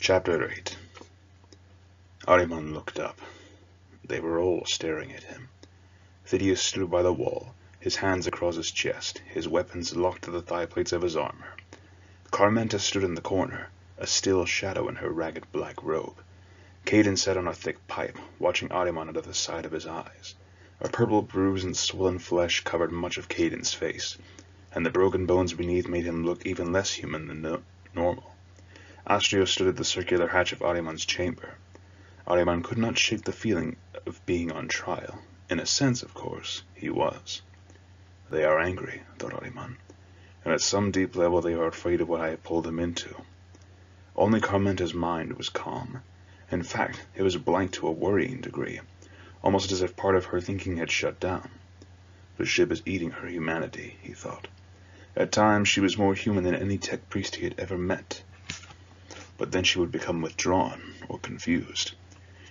Chapter 8. Ahriman looked up. They were all staring at him. Phidias stood by the wall, his hands across his chest, his weapons locked to the thigh plates of his armor. Carmenta stood in the corner, a still shadow in her ragged black robe. Caden sat on a thick pipe, watching Ahriman out of the side of his eyes. A purple bruise and swollen flesh covered much of Caden's face, and the broken bones beneath made him look even less human than normal. Astrios stood at the circular hatch of Ahriman's chamber. Ahriman could not shake the feeling of being on trial. In a sense, of course, he was. They are angry, thought Ahriman, and at some deep level they are afraid of what I have pulled them into. Only Carmenta's mind was calm. In fact, it was blank to a worrying degree, almost as if part of her thinking had shut down. The ship is eating her humanity, he thought. At times she was more human than any tech priest he had ever met. But then she would become withdrawn or confused.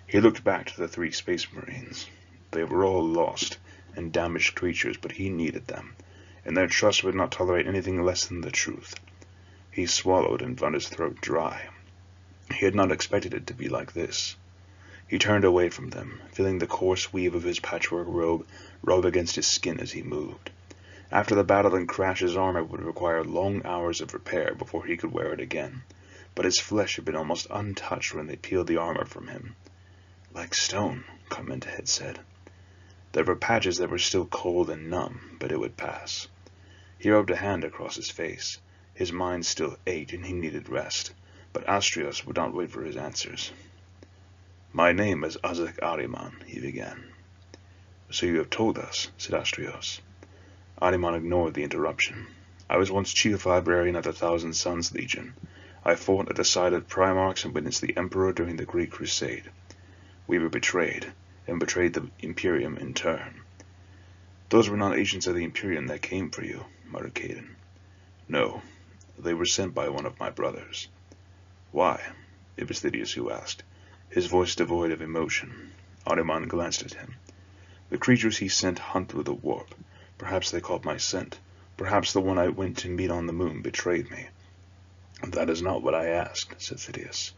He looked back to the 3 space marines. They were all lost and damaged creatures, but he needed them, and their trust would not tolerate anything less than the truth. He swallowed and found his throat dry. He had not expected it to be like this. He turned away from them, feeling the coarse weave of his patchwork robe rub against his skin as he moved. After the battle and crash, his armor would require long hours of repair before he could wear it again, but his flesh had been almost untouched when they peeled the armor from him. Like stone, Carmenta had said. There were patches that were still cold and numb, but it would pass. He rubbed a hand across his face. His mind still ached and he needed rest, but Astrios would not wait for his answers. "My name is Ahriman," he began. "So you have told us," said Astrios. Ahriman ignored the interruption. "I was once chief librarian of the Thousand Suns Legion. I fought at the side of Primarchs and witnessed the Emperor during the Great Crusade. We were betrayed, and betrayed the Imperium in turn." "Those were not agents of the Imperium that came for you," muttered Caden. "No, they were sent by one of my brothers." "Why?" It was Phidias who asked, his voice devoid of emotion. Ahriman glanced at him. "The creatures he sent hunt through the warp. Perhaps they caught my scent. Perhaps the one I went to meet on the moon betrayed me." "That is not what I asked," said Phidias.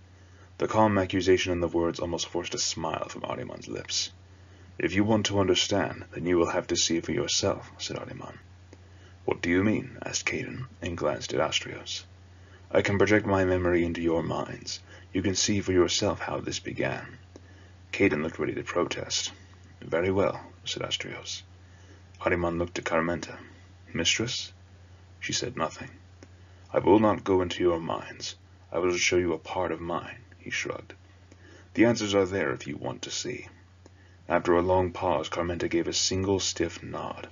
The calm accusation in the words almost forced a smile from Ahriman's lips. "If you want to understand, then you will have to see for yourself," said Ahriman. "What do you mean?" asked Caden, and glanced at Astrios. "I can project my memory into your minds. You can see for yourself how this began." Caden looked ready to protest. "Very well," said Astrios. Ahriman looked at Carmenta. "Mistress?" She said nothing. "I will not go into your minds. I will show you a part of mine," he shrugged. "The answers are there if you want to see." After a long pause, Carmenta gave a single stiff nod.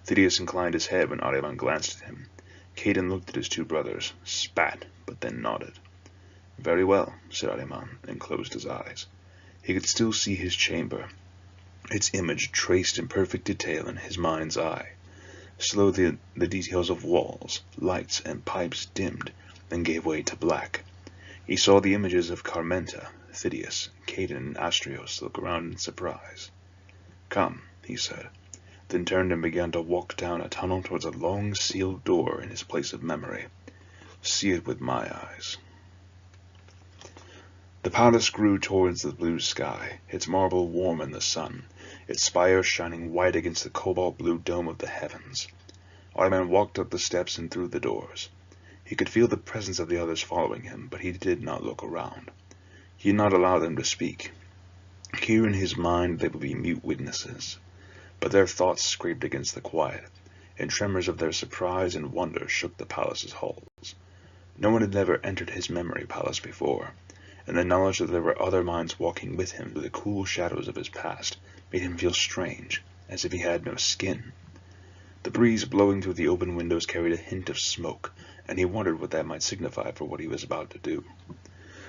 Phidias inclined his head when Ahriman glanced at him. Caden looked at his 2 brothers, spat, but then nodded. "Very well," said Ahriman, and closed his eyes. He could still see his chamber, its image traced in perfect detail in his mind's eye. Slowly the details of walls, lights, and pipes dimmed, then gave way to black. He saw the images of Carmenta, Phidias, Caden, and Astrios look around in surprise. "Come," he said, then turned and began to walk down a tunnel towards a long sealed door in his place of memory. "See it with my eyes." The palace grew towards the blue sky, its marble warm in the sun, its spires shining white against the cobalt-blue dome of the heavens. Ahriman walked up the steps and through the doors. He could feel the presence of the others following him, but he did not look around. He did not allow them to speak. Here in his mind they would be mute witnesses. But their thoughts scraped against the quiet, and tremors of their surprise and wonder shook the palace's halls. No one had ever entered his memory palace before, and the knowledge that there were other minds walking with him through the cool shadows of his past made him feel strange, as if he had no skin. The breeze blowing through the open windows carried a hint of smoke, and he wondered what that might signify for what he was about to do.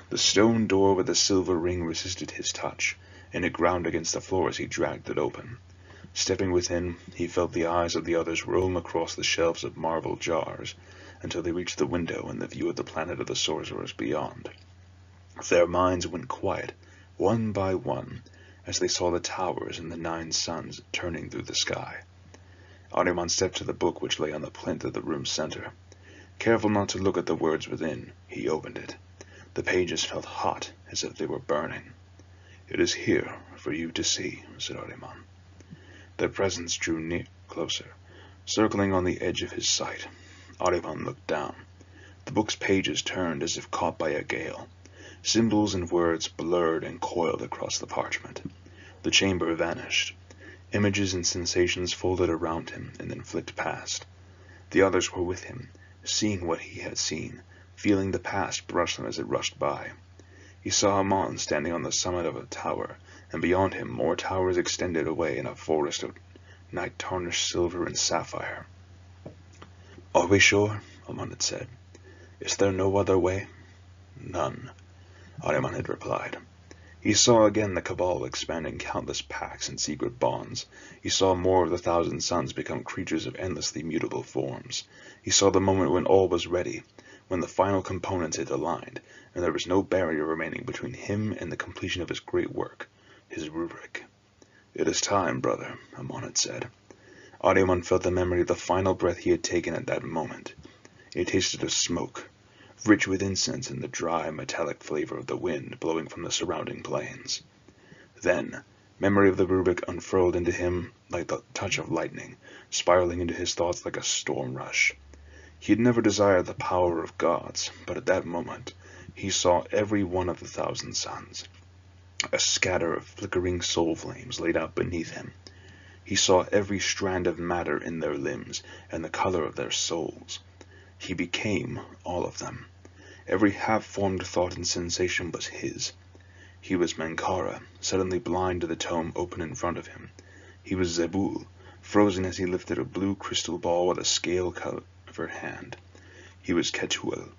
The stone door with the silver ring resisted his touch, and it ground against the floor as he dragged it open. Stepping within, he felt the eyes of the others roam across the shelves of marble jars, until they reached the window and the view of the planet of the sorcerers beyond. Their minds went quiet, one by one, as they saw the towers and the 9 suns turning through the sky. Ahriman stepped to the book which lay on the plinth of the room's center. Careful not to look at the words within, he opened it. The pages felt hot, as if they were burning. "It is here for you to see," said Ahriman. Their presence drew closer, circling on the edge of his sight. Ahriman looked down. The book's pages turned as if caught by a gale. Symbols and words blurred and coiled across the parchment. The chamber vanished. Images and sensations folded around him and then flicked past. The others were with him, seeing what he had seen, feeling the past brush them as it rushed by. He saw Amon standing on the summit of a tower, and beyond him more towers extended away in a forest of night-tarnished silver and sapphire. "Are we sure?" Amon had said. "Is there no other way?" "None," Ahriman had replied. He saw again the Cabal expanding countless pacts and secret bonds. He saw more of the Thousand Suns become creatures of endlessly mutable forms. He saw the moment when all was ready, when the final components had aligned, and there was no barrier remaining between him and the completion of his great work, his rubric. "It is time, brother," Amon had said. Ahriman felt the memory of the final breath he had taken at that moment. It tasted of smoke, rich with incense and the dry, metallic flavor of the wind blowing from the surrounding plains. Then, memory of the rubric unfurled into him like the touch of lightning, spiraling into his thoughts like a storm rush. He had never desired the power of gods, but at that moment he saw every one of the Thousand Suns, a scatter of flickering soul flames laid out beneath him. He saw every strand of matter in their limbs and the color of their souls. He became all of them. Every half-formed thought and sensation was his. He was Menkara, suddenly blind to the tome open in front of him. He was Zebul, frozen as he lifted a blue crystal ball with a scale-covered hand. He was Ketuel.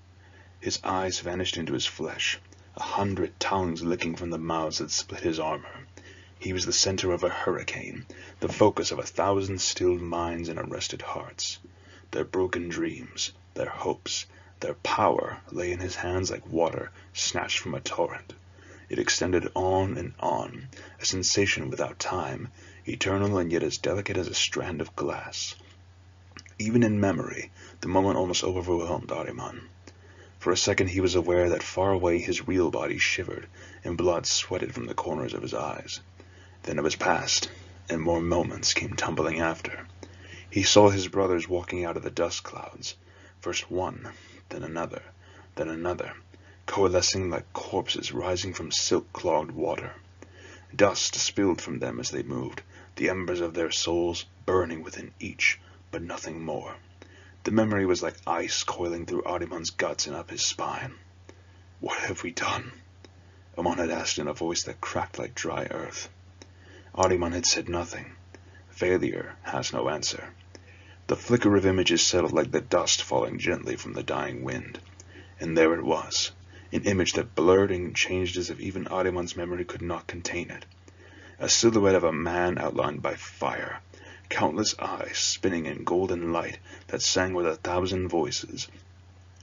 His eyes vanished into his flesh, 100 tongues licking from the mouths that split his armor. He was the center of a hurricane, the focus of 1,000 stilled minds and arrested hearts. Their broken dreams, their hopes, their power lay in his hands like water snatched from a torrent. It extended on and on, a sensation without time, eternal and yet as delicate as a strand of glass. Even in memory, the moment almost overwhelmed Ahriman. For a second he was aware that far away his real body shivered, and blood sweated from the corners of his eyes. Then it was past, and more moments came tumbling after. He saw his brothers walking out of the dust clouds, first one, then another, coalescing like corpses rising from silk-clogged water. Dust spilled from them as they moved, the embers of their souls burning within each, but nothing more. The memory was like ice coiling through Ahriman's guts and up his spine. "What have we done?" Amon had asked in a voice that cracked like dry earth. Ahriman had said nothing. Failure has no answer. The flicker of images settled like the dust falling gently from the dying wind. And there it was, an image that blurred and changed as if even Ahriman's memory could not contain it. A silhouette of a man outlined by fire, countless eyes spinning in golden light that sang with 1,000 voices,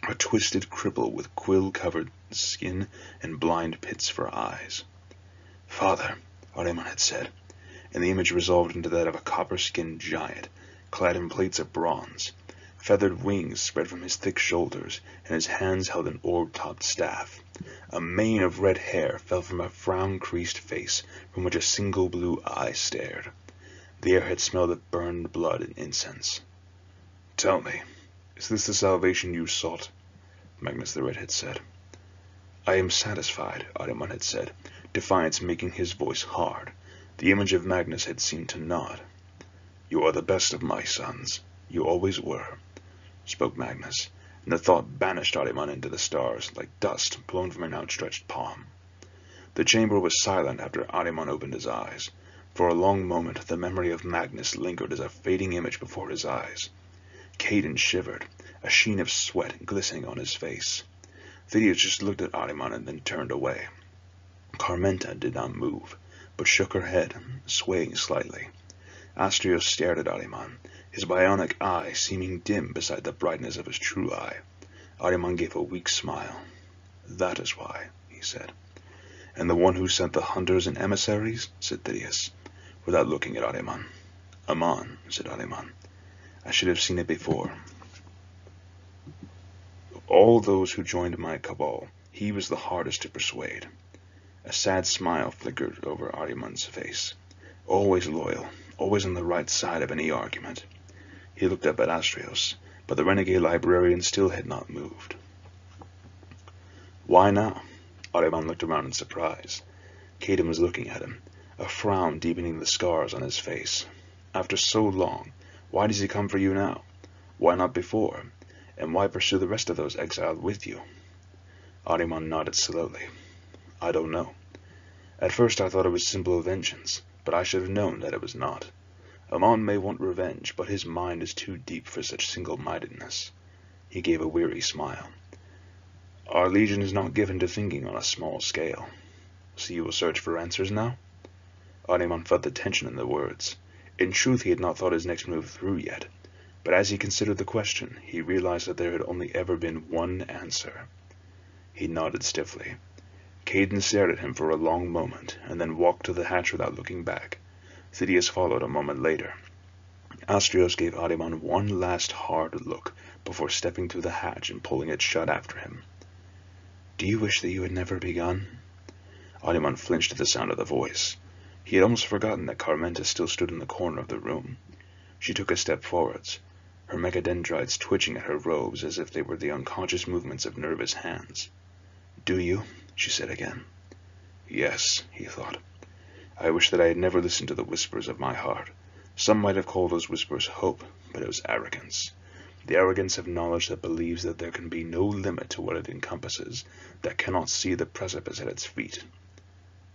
a twisted cripple with quill-covered skin and blind pits for eyes. "Father," Ahriman had said, and the image resolved into that of a copper-skinned giant, clad in plates of bronze. Feathered wings spread from his thick shoulders, and his hands held an orb-topped staff. A mane of red hair fell from a frown-creased face from which a single blue eye stared. The air had smelled of burned blood and incense. "Tell me, is this the salvation you sought?" Magnus the Red had said. "I am satisfied," Ahriman had said, defiance making his voice hard. The image of Magnus had seemed to nod. "You are the best of my sons. You always were," spoke Magnus, and the thought banished Ahriman into the stars, like dust blown from an outstretched palm. The chamber was silent after Ahriman opened his eyes. For a long moment the memory of Magnus lingered as a fading image before his eyes. Caden shivered, a sheen of sweat glistening on his face. Phidias just looked at Ahriman and then turned away. Carmenta did not move, but shook her head, swaying slightly. Astrios stared at Ahriman, his bionic eye seeming dim beside the brightness of his true eye. Ahriman gave a weak smile. "That is why," he said. "And the one who sent the hunters and emissaries?" said Phidias, without looking at Ahriman. "Amon," said Ahriman. "I should have seen it before. All those who joined my cabal He was the hardest to persuade. A sad smile flickered over Ahriman's face. Always loyal, always on the right side of any argument. He looked up at Astrios, but the renegade librarian still had not moved. Why now? Ahriman looked around in surprise. Caden was looking at him, a frown deepening the scars on his face. After so long, why does he come for you now? Why not before? And why pursue the rest of those exiled with you? Ahriman nodded slowly. I don't know. At first I thought it was simple vengeance, but I should have known that it was not. Amon may want revenge, but his mind is too deep for such single-mindedness. He gave a weary smile. Our legion is not given to thinking on a small scale. So you will search for answers now? Ahriman felt the tension in the words. In truth, he had not thought his next move through yet, but as he considered the question, he realized that there had only ever been one answer. He nodded stiffly. Caden stared at him for a long moment, and then walked to the hatch without looking back. Phidias followed a moment later. Astrios gave Ahriman one last hard look before stepping through the hatch and pulling it shut after him. Do you wish that you had never begun? Ahriman flinched at the sound of the voice. He had almost forgotten that Carmenta still stood in the corner of the room. She took a step forwards, her megadendrites twitching at her robes as if they were the unconscious movements of nervous hands. Do you? She said again. Yes, he thought. I wish that I had never listened to the whispers of my heart. Some might have called those whispers hope, but it was arrogance. The arrogance of knowledge that believes that there can be no limit to what it encompasses, that cannot see the precipice at its feet.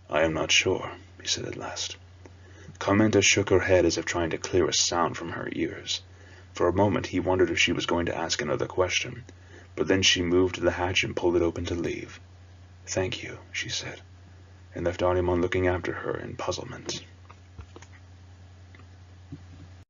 I am not sure, he said at last. Carmenta shook her head as if trying to clear a sound from her ears. For a moment he wondered if she was going to ask another question, but then she moved to the hatch and pulled it open to leave. Thank you, she said, and left Ahriman looking after her in puzzlement.